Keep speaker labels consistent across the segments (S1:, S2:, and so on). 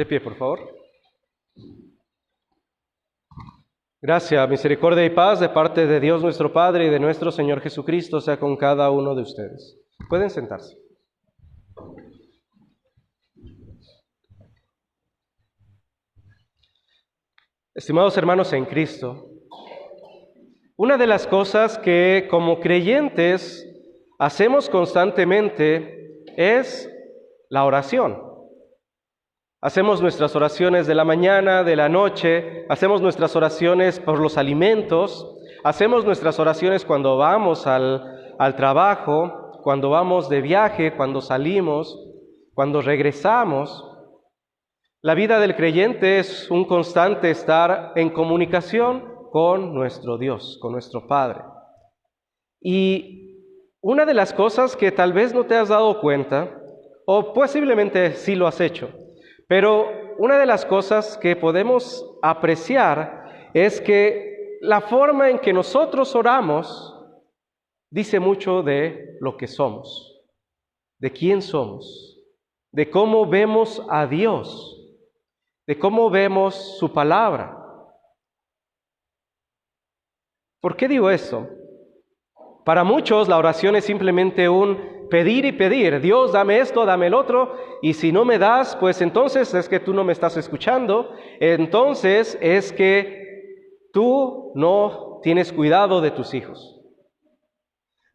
S1: De pie, por favor. Gracia, misericordia y paz de parte de Dios nuestro Padre y de nuestro Señor Jesucristo sea con cada uno de ustedes. Pueden sentarse. Estimados hermanos en Cristo, una de las cosas que como creyentes hacemos constantemente es la oración. Hacemos nuestras oraciones de la mañana, de la noche, hacemos nuestras oraciones por los alimentos, hacemos nuestras oraciones cuando vamos al trabajo, cuando vamos de viaje, cuando salimos, cuando regresamos. La vida del creyente es un constante estar en comunicación con nuestro Dios, con nuestro Padre. Y una de las cosas que tal vez no te has dado cuenta, o posiblemente sí lo has hecho, pero una de las cosas que podemos apreciar es que la forma en que nosotros oramos dice mucho de lo que somos, de quién somos, de cómo vemos a Dios, de cómo vemos su palabra. ¿Por qué digo esto? Para muchos la oración es simplemente un pedir y pedir. Dios, dame esto, dame el otro, y si no me das, pues entonces es que tú no me estás escuchando, entonces es que tú no tienes cuidado de tus hijos.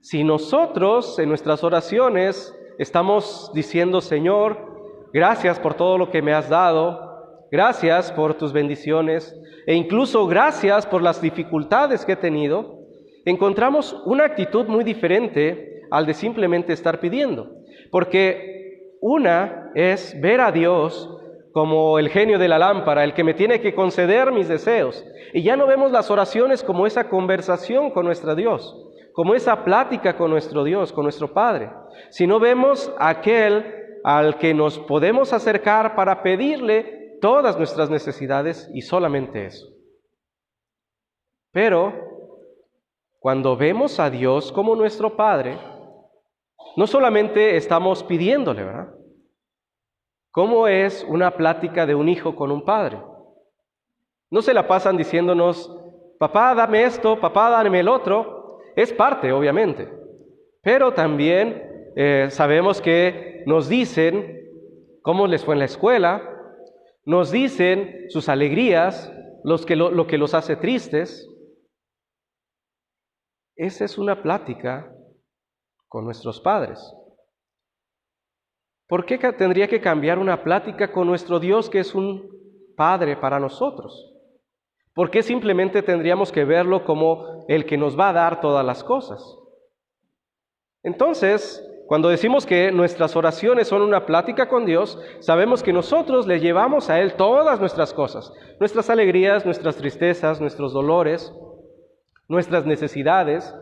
S1: Si nosotros en nuestras oraciones estamos diciendo, Señor, gracias por todo lo que me has dado, gracias por tus bendiciones, e incluso gracias por las dificultades que he tenido, encontramos una actitud muy diferente al de simplemente estar pidiendo. Porque una es ver a Dios como el genio de la lámpara, el que me tiene que conceder mis deseos. Y ya no vemos las oraciones como esa conversación con nuestro Dios, como esa plática con nuestro Dios, con nuestro Padre, sino vemos a aquel al que nos podemos acercar para pedirle todas nuestras necesidades y solamente eso. Pero cuando vemos a Dios como nuestro Padre, no solamente estamos pidiéndole, ¿verdad? ¿Cómo es una plática de un hijo con un padre? No se la pasan diciéndonos, papá, dame esto, papá, dame el otro. Es parte, obviamente. Pero también sabemos que nos dicen cómo les fue en la escuela, nos dicen sus alegrías, lo que los hace tristes. Esa es una plática con nuestros padres. ¿Por qué tendría que cambiar una plática con nuestro Dios que es un Padre para nosotros? ¿Por qué simplemente tendríamos que verlo como el que nos va a dar todas las cosas? Entonces, cuando decimos que nuestras oraciones son una plática con Dios, sabemos que nosotros le llevamos a Él todas nuestras cosas, nuestras alegrías, nuestras tristezas, nuestros dolores, nuestras necesidades,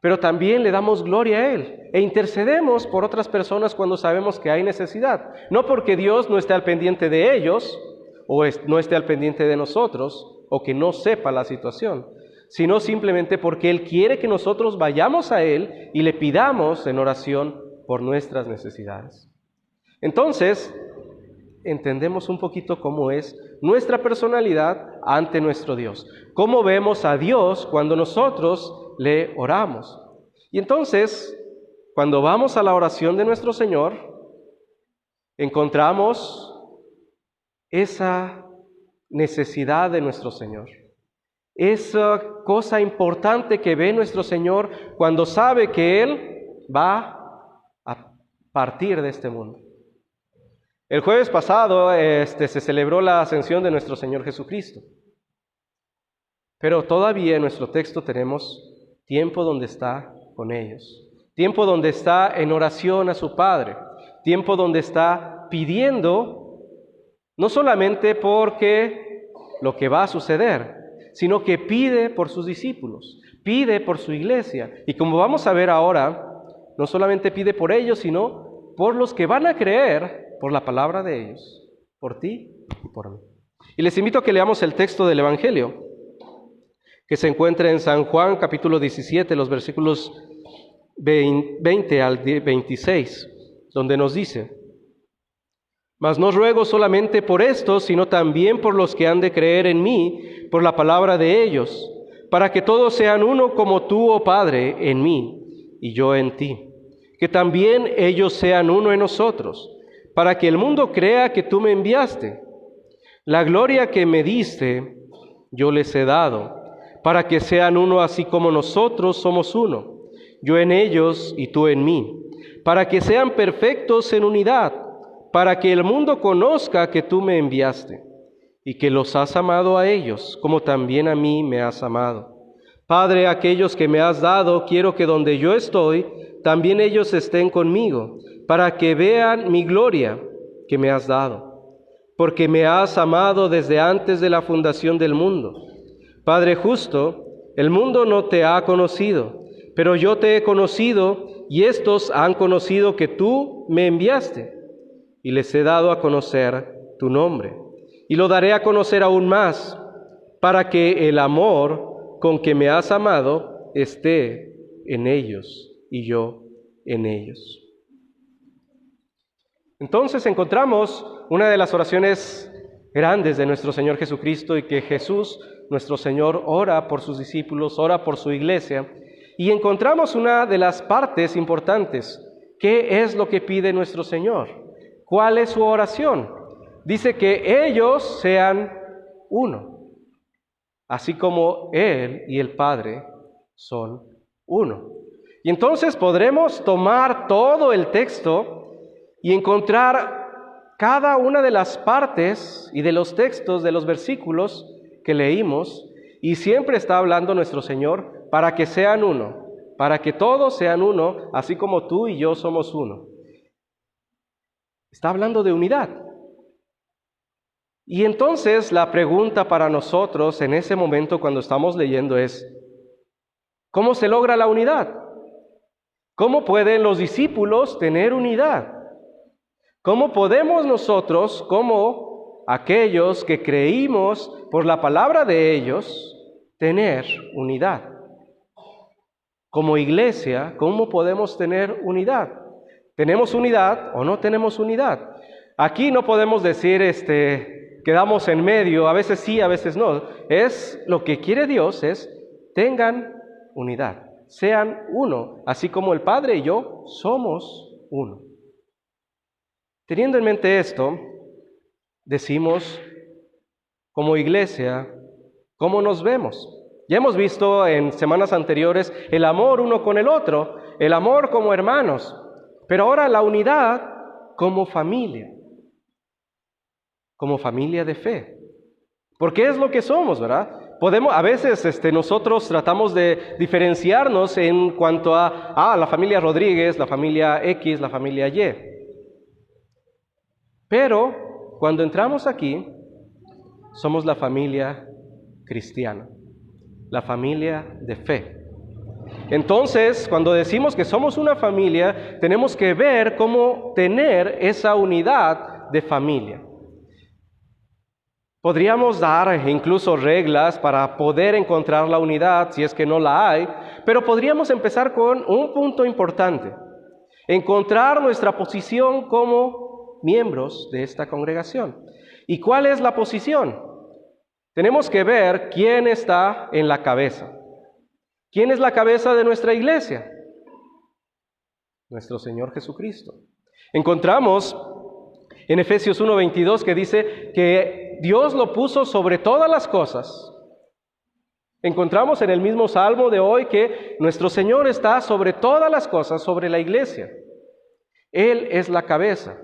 S1: pero también le damos gloria a Él e intercedemos por otras personas cuando sabemos que hay necesidad. No porque Dios no esté al pendiente de ellos o no esté al pendiente de nosotros o que no sepa la situación, sino simplemente porque Él quiere que nosotros vayamos a Él y le pidamos en oración por nuestras necesidades. Entonces, entendemos un poquito cómo es nuestra personalidad ante nuestro Dios. Cómo vemos a Dios cuando nosotros le oramos. Y entonces, cuando vamos a la oración de nuestro Señor, encontramos esa necesidad de nuestro Señor. Esa cosa importante que ve nuestro Señor cuando sabe que Él va a partir de este mundo. El jueves pasado se celebró la ascensión de nuestro Señor Jesucristo. Pero todavía en nuestro texto tenemos tiempo donde está con ellos, tiempo donde está en oración a su Padre, tiempo donde está pidiendo, no solamente porque lo que va a suceder, sino que pide por sus discípulos, pide por su iglesia. Y como vamos a ver ahora, no solamente pide por ellos, sino por los que van a creer por la palabra de ellos, por ti y por mí. Y les invito a que leamos el texto del Evangelio, que se encuentra en San Juan, capítulo 17, los versículos 20 al 26, donde nos dice: Mas no ruego solamente por estos, sino también por los que han de creer en mí, por la palabra de ellos, para que todos sean uno como tú, oh Padre, en mí y yo en ti. Que también ellos sean uno en nosotros, para que el mundo crea que tú me enviaste. La gloria que me diste, yo les he dado, para que sean uno así como nosotros somos uno, yo en ellos y tú en mí, para que sean perfectos en unidad, para que el mundo conozca que tú me enviaste y que los has amado a ellos, como también a mí me has amado. Padre, aquellos que me has dado, quiero que donde yo estoy, también ellos estén conmigo, para que vean mi gloria que me has dado, porque me has amado desde antes de la fundación del mundo. Padre justo, el mundo no te ha conocido, pero yo te he conocido, y estos han conocido que tú me enviaste, y les he dado a conocer tu nombre. Y lo daré a conocer aún más, para que el amor con que me has amado esté en ellos y yo en ellos. Entonces encontramos una de las oraciones grandes de nuestro Señor Jesucristo, y que Jesús, nuestro Señor, ora por sus discípulos, ora por su iglesia, y encontramos una de las partes importantes. ¿Qué es lo que pide nuestro Señor? ¿Cuál es su oración? Dice que ellos sean uno, así como Él y el Padre son uno. Y entonces podremos tomar todo el texto y encontrar cada una de las partes y de los textos, de los versículos que leímos, y siempre está hablando nuestro Señor para que sean uno, para que todos sean uno, así como tú y yo somos uno. Está hablando de unidad. Y entonces la pregunta para nosotros en ese momento cuando estamos leyendo es, ¿cómo se logra la unidad? ¿Cómo pueden los discípulos tener unidad? ¿Cómo podemos nosotros, como aquellos que creímos por la palabra de ellos, tener unidad? Como iglesia, ¿cómo podemos tener unidad? ¿Tenemos unidad o no tenemos unidad? Aquí no podemos decir, quedamos en medio, a veces sí, a veces no. Es lo que quiere Dios es, tengan unidad, sean uno, así como el Padre y yo somos uno. Teniendo en mente esto, decimos, como iglesia, ¿cómo nos vemos? Ya hemos visto en semanas anteriores el amor uno con el otro, el amor como hermanos, pero ahora la unidad como familia de fe. Porque es lo que somos, ¿verdad? A veces nosotros tratamos de diferenciarnos en cuanto a la familia Rodríguez, la familia X, la familia Y. Pero cuando entramos aquí, somos la familia cristiana, la familia de fe. Entonces, cuando decimos que somos una familia, tenemos que ver cómo tener esa unidad de familia. Podríamos dar incluso reglas para poder encontrar la unidad, si es que no la hay, pero podríamos empezar con un punto importante: encontrar nuestra posición como miembros de esta congregación. ¿Y cuál es la posición? Tenemos que ver quién está en la cabeza. ¿Quién es la cabeza de nuestra iglesia? Nuestro Señor Jesucristo. Encontramos en Efesios 1:22 que dice que Dios lo puso sobre todas las cosas. Encontramos en el mismo Salmo de hoy que nuestro Señor está sobre todas las cosas, sobre la iglesia. Él es la cabeza.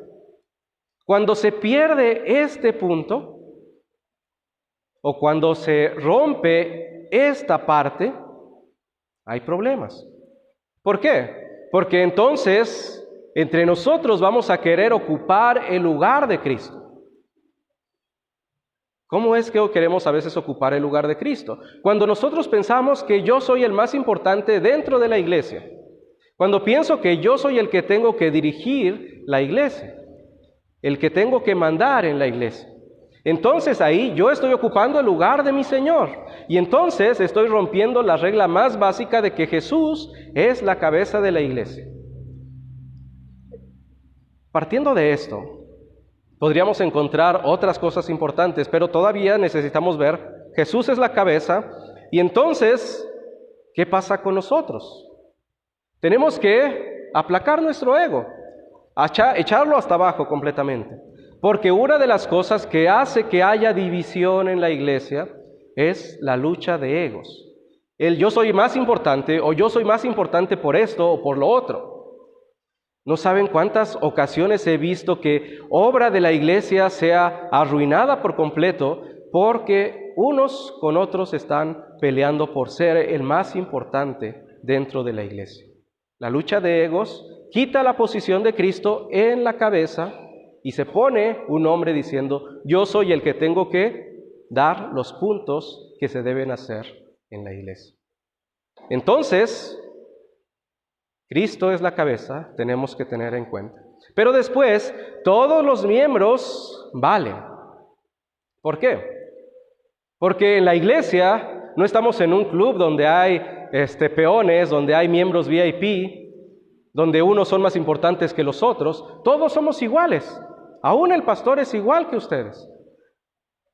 S1: Cuando se pierde este punto, o cuando se rompe esta parte, hay problemas. ¿Por qué? Porque entonces entre nosotros vamos a querer ocupar el lugar de Cristo. ¿Cómo es que queremos a veces ocupar el lugar de Cristo? Cuando nosotros pensamos que yo soy el más importante dentro de la iglesia. Cuando pienso que yo soy el que tengo que dirigir la iglesia, el que tengo que mandar en la iglesia. Entonces ahí yo estoy ocupando el lugar de mi Señor. Y entonces estoy rompiendo la regla más básica de que Jesús es la cabeza de la iglesia. Partiendo de esto, Podríamos encontrar otras cosas importantes, pero todavía necesitamos ver, Jesús es la cabeza, y entonces, ¿qué pasa con nosotros? Tenemos que aplacar nuestro ego, echarlo hasta abajo completamente, porque una de las cosas que hace que haya división en la iglesia es la lucha de egos. El yo soy más importante, o yo soy más importante por esto o por lo otro. No saben cuántas ocasiones he visto que obra de la iglesia sea arruinada por completo porque unos con otros están peleando por ser el más importante dentro de la iglesia. La lucha de egos quita la posición de Cristo en la cabeza y se pone un hombre diciendo, yo soy el que tengo que dar los puntos que se deben hacer en la iglesia. Entonces, Cristo es la cabeza, tenemos que tener en cuenta. Pero después, todos los miembros valen. ¿Por qué? Porque en la iglesia no estamos en un club donde hay peones, donde hay miembros VIP, donde unos son más importantes que los otros. Todos somos iguales. Aún el pastor es igual que ustedes.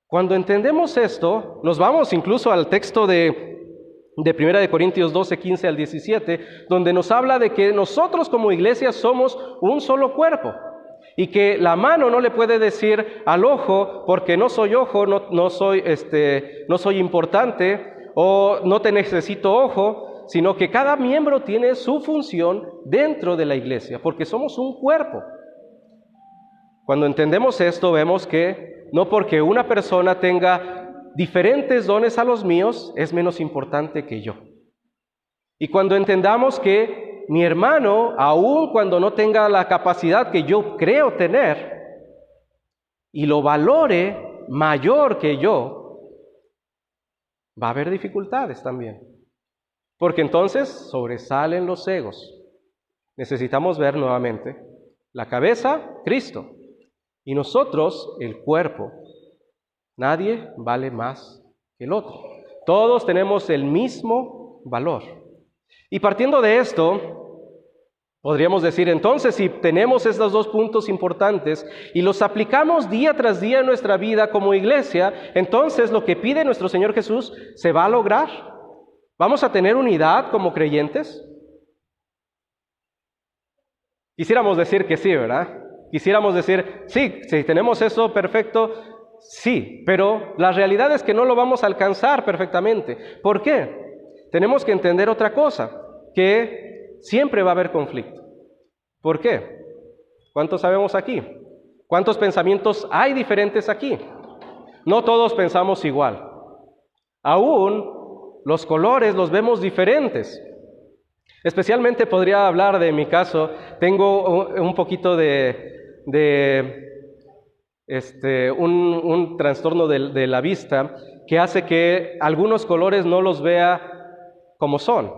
S1: Cuando entendemos esto, nos vamos incluso al texto de 1 Corintios 12, 15 al 17, donde nos habla de que nosotros como iglesia somos un solo cuerpo y que la mano no le puede decir al ojo, porque no soy ojo, no soy importante o no te necesito ojo, sino que cada miembro tiene su función dentro de la iglesia, porque somos un cuerpo. Cuando entendemos esto, vemos que no porque una persona tenga diferentes dones a los míos, es menos importante que yo. Y cuando entendamos que mi hermano, aun cuando no tenga la capacidad que yo creo tener, y lo valore mayor que yo, va a haber dificultades también. Porque entonces sobresalen los egos. Necesitamos ver nuevamente la cabeza, Cristo, y nosotros, el cuerpo. Nadie vale más que el otro. Todos tenemos el mismo valor. Y partiendo de esto, podríamos decir entonces, si tenemos estos dos puntos importantes y los aplicamos día tras día en nuestra vida como iglesia, entonces lo que pide nuestro Señor Jesús se va a lograr. ¿Vamos a tener unidad como creyentes? Quisiéramos decir que sí, ¿verdad? Quisiéramos decir, sí, si tenemos eso perfecto, sí, pero la realidad es que no lo vamos a alcanzar perfectamente. ¿Por qué? Tenemos que entender otra cosa, que siempre va a haber conflicto. ¿Por qué? ¿Cuántos sabemos aquí? ¿Cuántos pensamientos hay diferentes aquí? No todos pensamos igual. Aún los colores los vemos diferentes. Especialmente podría hablar de mi caso. Tengo un poquito un trastorno de la vista que hace que algunos colores no los vea como son.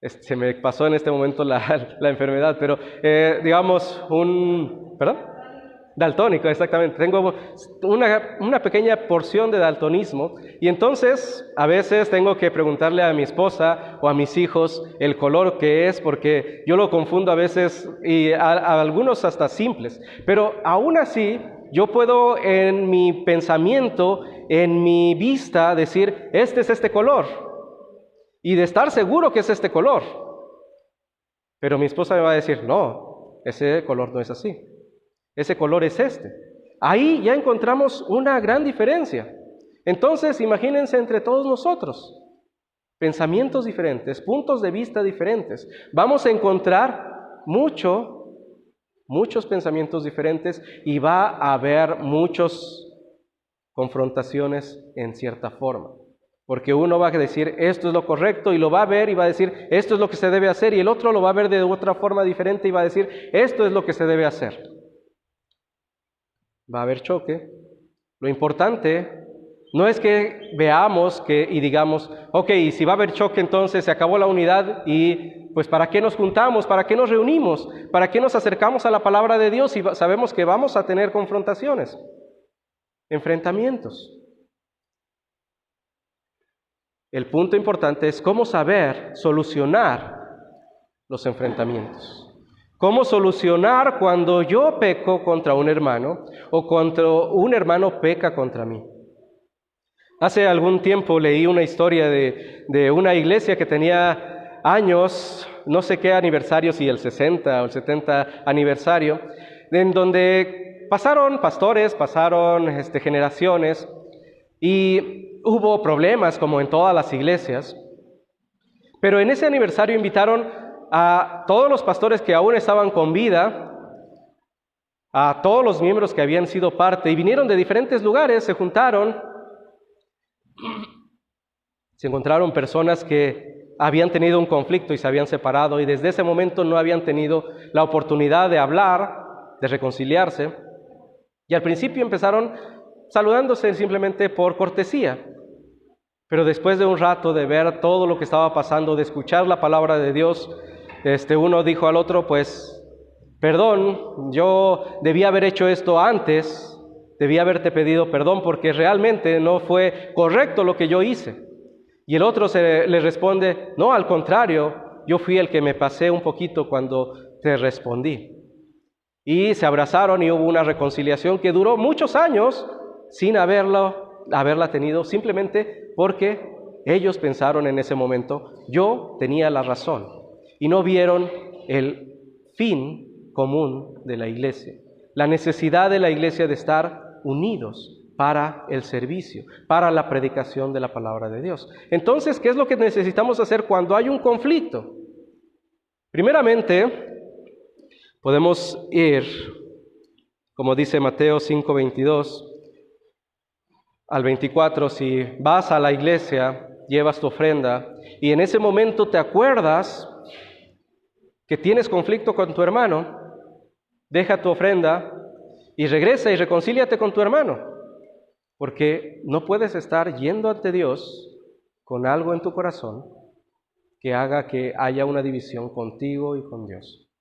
S1: Se me pasó en este momento la enfermedad, pero digamos ¿perdón? Daltónico, exactamente. Tengo una pequeña porción de daltonismo y entonces a veces tengo que preguntarle a mi esposa o a mis hijos el color que es, porque yo lo confundo a veces y a algunos hasta simples. Pero aún así yo puedo en mi pensamiento, en mi vista decir, este es este color y de estar seguro que es este color. Pero mi esposa me va a decir, no, ese color no es así. Ese color es este. Ahí ya encontramos una gran diferencia. Entonces, imagínense entre todos nosotros, pensamientos diferentes, puntos de vista diferentes. Vamos a encontrar muchos pensamientos diferentes y va a haber muchas confrontaciones en cierta forma. Porque uno va a decir, esto es lo correcto, y lo va a ver y va a decir, esto es lo que se debe hacer, y el otro lo va a ver de otra forma diferente y va a decir, esto es lo que se debe hacer. Va a haber choque. Lo importante no es que veamos y digamos, ok, si va a haber choque entonces se acabó la unidad y pues ¿para qué nos juntamos? ¿Para qué nos reunimos? ¿Para qué nos acercamos a la palabra de Dios si sabemos que vamos a tener confrontaciones, enfrentamientos? El punto importante es cómo saber solucionar los enfrentamientos. cómo solucionar cuando yo peco contra un hermano o cuando un hermano peca contra mí. Hace algún tiempo leí una historia de una iglesia que tenía años, no sé qué aniversario, si el 60 o el 70 aniversario, en donde pasaron pastores, pasaron generaciones y hubo problemas como en todas las iglesias. Pero en ese aniversario invitaron a todos los pastores que aún estaban con vida, a todos los miembros que habían sido parte, y vinieron de diferentes lugares, se juntaron, se encontraron personas que habían tenido un conflicto y se habían separado, y desde ese momento no habían tenido la oportunidad de hablar, de reconciliarse, y al principio empezaron saludándose simplemente por cortesía. Pero después de un rato de ver todo lo que estaba pasando, de escuchar la palabra de Dios, uno dijo al otro, pues, perdón, yo debía haber hecho esto antes, debía haberte pedido perdón porque realmente no fue correcto lo que yo hice. Y el otro le responde, no, al contrario, yo fui el que me pasé un poquito cuando te respondí. Y se abrazaron y hubo una reconciliación que duró muchos años sin haberla tenido, simplemente porque ellos pensaron en ese momento, yo tenía la razón, y no vieron el fin común de la iglesia, la necesidad de la iglesia de estar unidos para el servicio, para la predicación de la palabra de Dios. Entonces, ¿qué es lo que necesitamos hacer cuando hay un conflicto? Primeramente, podemos ir, como dice Mateo 5:22, al 24, si vas a la iglesia, llevas tu ofrenda y en ese momento te acuerdas que tienes conflicto con tu hermano, deja tu ofrenda y regresa y reconcíliate con tu hermano, porque no puedes estar yendo ante Dios con algo en tu corazón que haga que haya una división contigo y con Dios.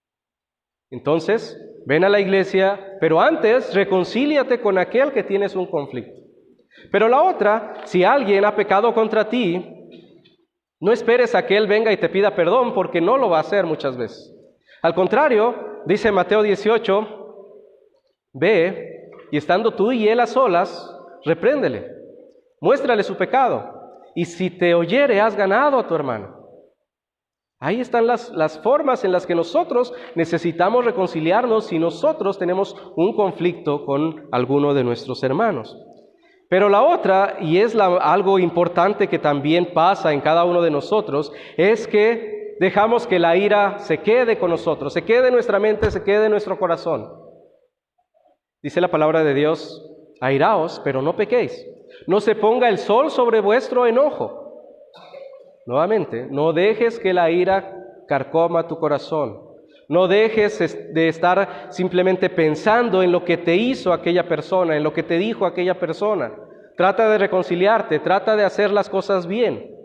S1: Entonces, ven a la iglesia, pero antes reconcíliate con aquel que tienes un conflicto. Pero la otra, si alguien ha pecado contra ti, no esperes a que él venga y te pida perdón, porque no lo va a hacer muchas veces. Al contrario, dice Mateo 18, ve y estando tú y él a solas, repréndele, muéstrale su pecado, y si te oyere, has ganado a tu hermano. Ahí están las formas en las que nosotros necesitamos reconciliarnos si nosotros tenemos un conflicto con alguno de nuestros hermanos. Pero la otra, y es algo importante que también pasa en cada uno de nosotros, es que dejamos que la ira se quede con nosotros, se quede en nuestra mente, se quede en nuestro corazón. Dice la palabra de Dios, airaos, pero no pequéis. No se ponga el sol sobre vuestro enojo. Nuevamente, no dejes que la ira carcoma tu corazón. No dejes de estar simplemente pensando en lo que te hizo aquella persona, en lo que te dijo aquella persona. Trata de reconciliarte, trata de hacer las cosas bien.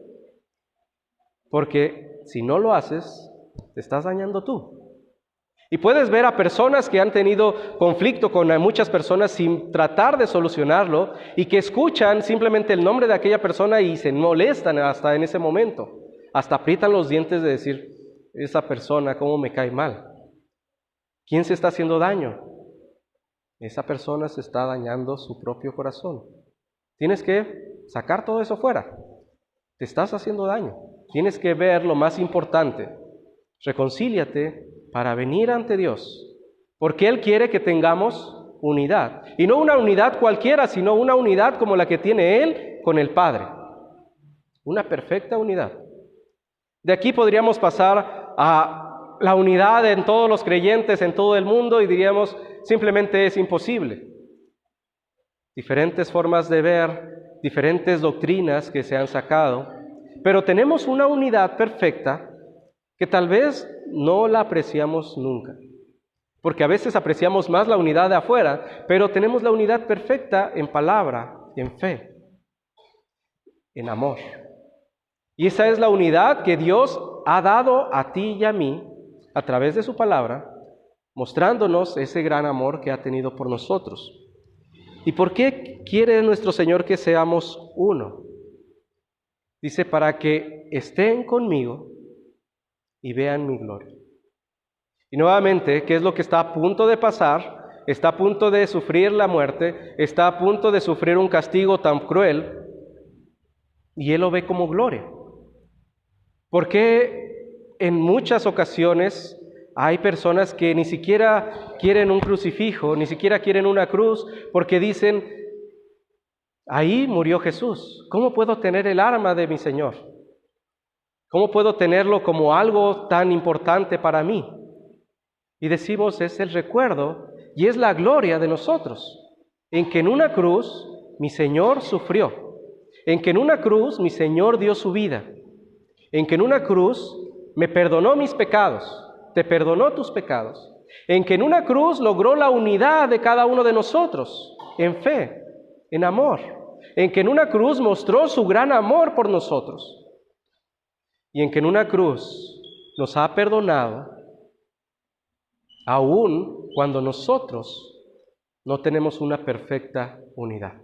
S1: Porque si no lo haces, te estás dañando tú. Y puedes ver a personas que han tenido conflicto con muchas personas sin tratar de solucionarlo y que escuchan simplemente el nombre de aquella persona y se molestan hasta en ese momento. Hasta aprietan los dientes de decir, esa persona, ¿cómo me cae mal? ¿Quién se está haciendo daño? Esa persona se está dañando su propio corazón. Tienes que sacar todo eso fuera. Te estás haciendo daño. Tienes que ver lo más importante. Reconcíliate para venir ante Dios, porque Él quiere que tengamos unidad. Y no una unidad cualquiera, sino una unidad como la que tiene Él con el Padre. Una perfecta unidad. De aquí podríamos pasar a la unidad en todos los creyentes, en todo el mundo, y diríamos, simplemente es imposible. Diferentes formas de ver, diferentes doctrinas que se han sacado, pero tenemos una unidad perfecta que tal vez no la apreciamos nunca, porque a veces apreciamos más la unidad de afuera, pero tenemos la unidad perfecta en palabra, en fe, en amor. Y esa es la unidad que Dios ha dado a ti y a mí a través de su palabra, mostrándonos ese gran amor que ha tenido por nosotros. ¿Y por qué quiere nuestro Señor que seamos uno? Dice, para que estén conmigo y vean mi gloria. Y nuevamente, ¿qué es lo que está a punto de pasar? Está a punto de sufrir la muerte, está a punto de sufrir un castigo tan cruel, y Él lo ve como gloria. ¿Por qué en muchas ocasiones hay personas que ni siquiera quieren un crucifijo, ni siquiera quieren una cruz, porque dicen, ahí murió Jesús, ¿cómo puedo tener el arma de mi Señor? ¿Cómo puedo tenerlo como algo tan importante para mí? Y decimos, es el recuerdo y es la gloria de nosotros, en que en una cruz mi Señor sufrió, en que en una cruz mi Señor dio su vida, en que en una cruz me perdonó mis pecados, te perdonó tus pecados, en que en una cruz logró la unidad de cada uno de nosotros, en fe, en amor, en que en una cruz mostró su gran amor por nosotros, y en que en una cruz nos ha perdonado, aun cuando nosotros no tenemos una perfecta unidad.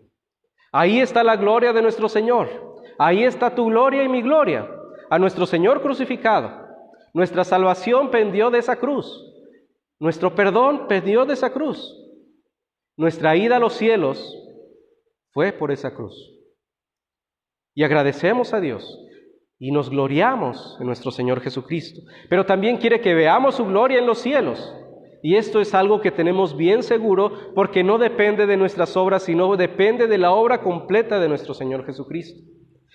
S1: Ahí está la gloria de nuestro Señor, ahí está tu gloria y mi gloria, a nuestro Señor crucificado. Nuestra salvación pendió de esa cruz, nuestro perdón pendió de esa cruz, nuestra ida a los cielos fue por esa cruz. Y agradecemos a Dios y nos gloriamos en nuestro Señor Jesucristo, pero también quiere que veamos su gloria en los cielos. Y esto es algo que tenemos bien seguro porque no depende de nuestras obras, sino depende de la obra completa de nuestro Señor Jesucristo.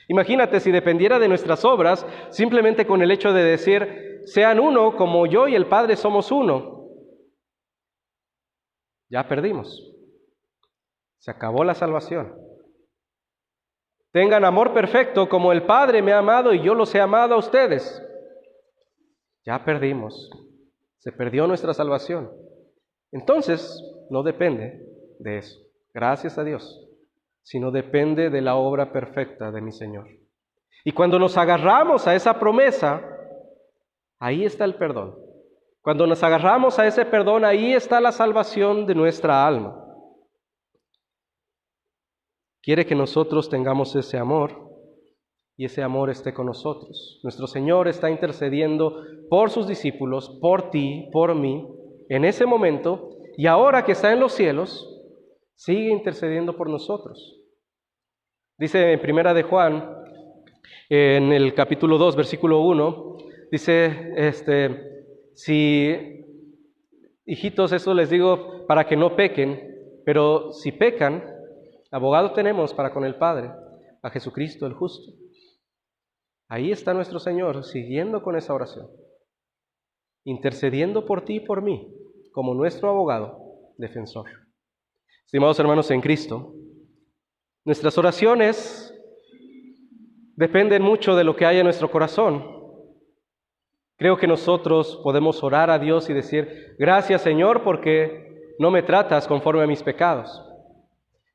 S1: Imagínate si dependiera de nuestras obras, simplemente con el hecho de decir, sean uno como yo y el Padre somos uno. Ya perdimos. Se acabó la salvación. Tengan amor perfecto como el Padre me ha amado y yo los he amado a ustedes. Ya perdimos. Se perdió nuestra salvación. Entonces, no depende de eso, gracias a Dios, sino depende de la obra perfecta de mi Señor. Y cuando nos agarramos a esa promesa, ahí está el perdón. Cuando nos agarramos a ese perdón, ahí está la salvación de nuestra alma. Quiere que nosotros tengamos ese amor y ese amor esté con nosotros. Nuestro Señor está intercediendo por sus discípulos, por ti, por mí, en ese momento, y ahora que está en los cielos, sigue intercediendo por nosotros. Dice en Primera de Juan, en el capítulo 2, versículo 1, dice, si, hijitos, eso les digo para que no pequen, pero si pecan, abogado tenemos para con el Padre, a Jesucristo el justo. Ahí está nuestro Señor, siguiendo con esa oración, intercediendo por ti y por mí, como nuestro abogado, defensor. Estimados hermanos en Cristo, nuestras oraciones dependen mucho de lo que hay en nuestro corazón. Creo que nosotros podemos orar a Dios y decir, gracias Señor porque no me tratas conforme a mis pecados.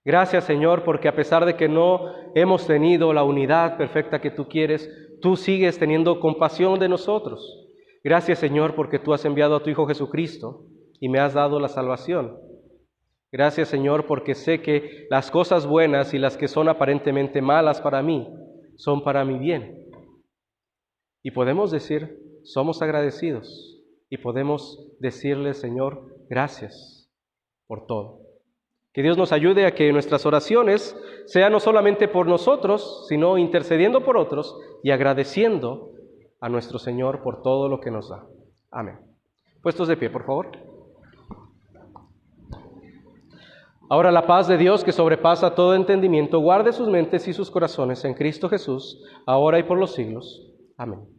S1: Gracias Señor porque a pesar de que no hemos tenido la unidad perfecta que tú quieres, tú sigues teniendo compasión de nosotros. Gracias Señor porque tú has enviado a tu Hijo Jesucristo y me has dado la salvación. Gracias Señor porque sé que las cosas buenas y las que son aparentemente malas para mí son para mi bien. Y podemos decir, somos agradecidos y podemos decirle Señor, gracias por todo. Que Dios nos ayude a que nuestras oraciones sean no solamente por nosotros, sino intercediendo por otros y agradeciendo a nuestro Señor por todo lo que nos da. Amén. Puestos de pie, por favor. Ahora la paz de Dios, que sobrepasa todo entendimiento, guarde sus mentes y sus corazones en Cristo Jesús, ahora y por los siglos. Amén.